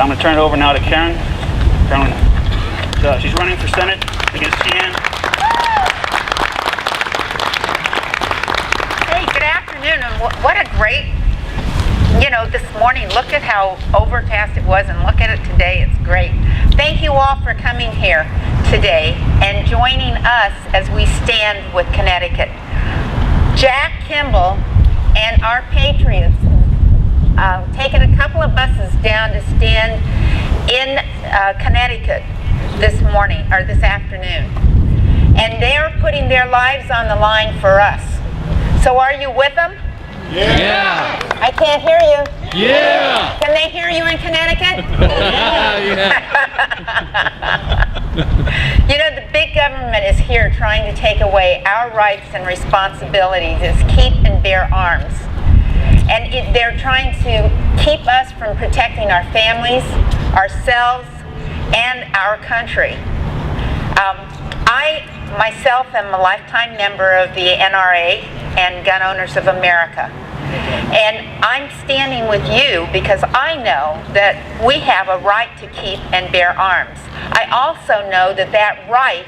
I'm going to turn it over now to Karen. She's running for Senate against Deanne. Hey, good afternoon, and what a great, this morning, look at how overcast it was, and look at it today, it's great. Thank you all for coming here today and joining us as we stand with Connecticut. Jack Kimball and our patriots taken a couple of buses down to stand in Connecticut this afternoon. And they're putting their lives on the line for us. So are you with them? Yeah. I can't hear you. Yeah. Can they hear you in Connecticut? The big government is here trying to take away our rights and responsibilities as keep and bear arms. And they're trying to keep us from protecting our families, ourselves, and our country. I myself am a lifetime member of the NRA and Gun Owners of America. And I'm standing with you because I know that we have a right to keep and bear arms. I also know that that right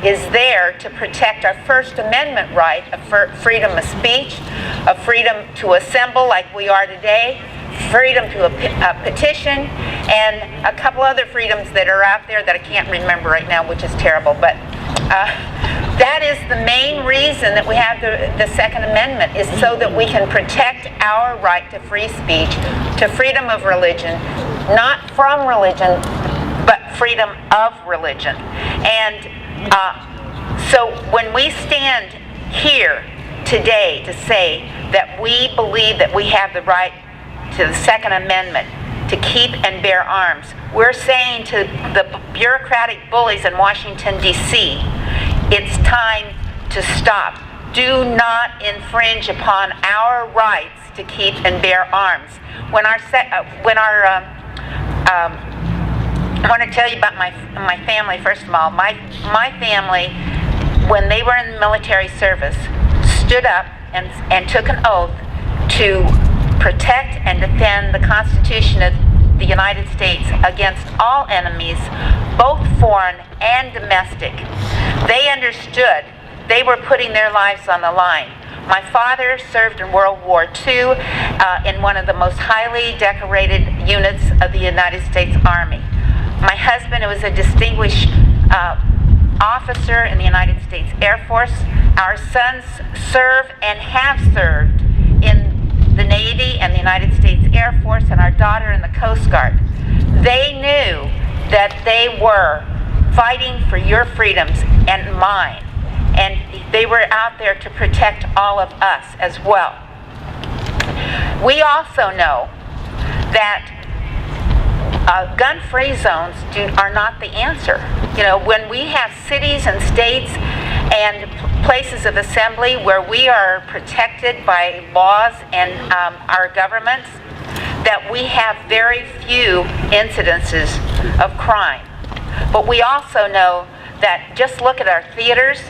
is there to protect our First Amendment right of freedom of speech, of freedom to assemble like we are today, freedom to petition, and a couple other freedoms that are out there that I can't remember right now, which is terrible. But that is the main reason that we have the Second Amendment, is so that we can protect our right to free speech, to freedom of religion, not from religion, but freedom of religion. And so when we stand here today to say that we believe that we have the right to the Second Amendment to keep and bear arms, we're saying to the bureaucratic bullies in Washington, D.C., it's time to stop. Do not infringe upon our rights to keep and bear arms. I want to tell you about my family, first of all. My family, when they were in the military service, stood up and took an oath to protect and defend the Constitution of the United States against all enemies, both foreign and domestic. They understood they were putting their lives on the line. My father served in World War II in one of the most highly decorated units of the United States Army. My husband was a distinguished officer in the United States Air Force. Our sons serve and have served in the Navy and the United States Air Force, and our daughter in the Coast Guard. They knew that they were fighting for your freedoms and mine, and they were out there to protect all of us as well. We also know that gun-free zones are not the answer. When we have cities and states and places of assembly where we are protected by laws and our governments, that we have very few incidences of crime. But we also know that just look at our theaters,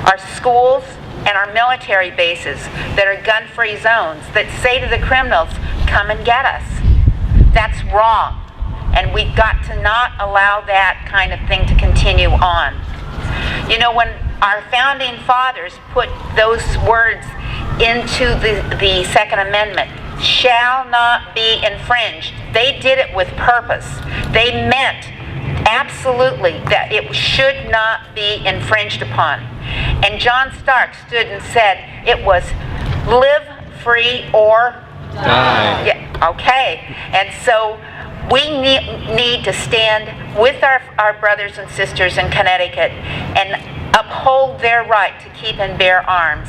our schools, and our military bases that are gun-free zones that say to the criminals, come and get us. That's wrong. And we've got to not allow that kind of thing to continue on. When our founding fathers put those words into the Second Amendment, shall not be infringed, they did it with purpose. They meant absolutely that it should not be infringed upon. And John Stark stood and said it was live free or die. Yeah, okay. And so we need to stand with our brothers and sisters in Connecticut and uphold their right to keep and bear arms.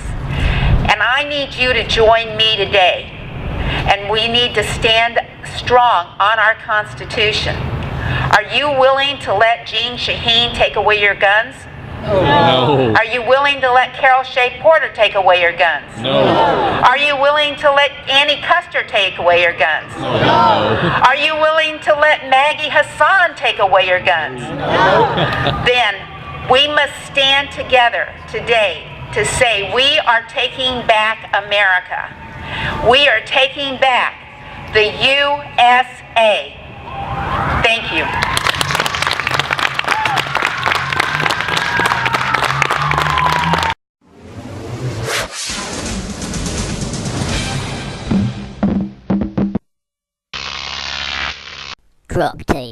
And I need you to join me today. And we need to stand strong on our Constitution. Are you willing to let Jean Shaheen take away your guns? No. Are you willing to let Carol Shea Porter take away your guns? No. Are you willing to let Annie Custer take away your guns? No. Are you willing to let Maggie Hassan take away your guns? No. Then we must stand together today to say we are taking back America. We are taking back the USA. Thank you. Crop tape.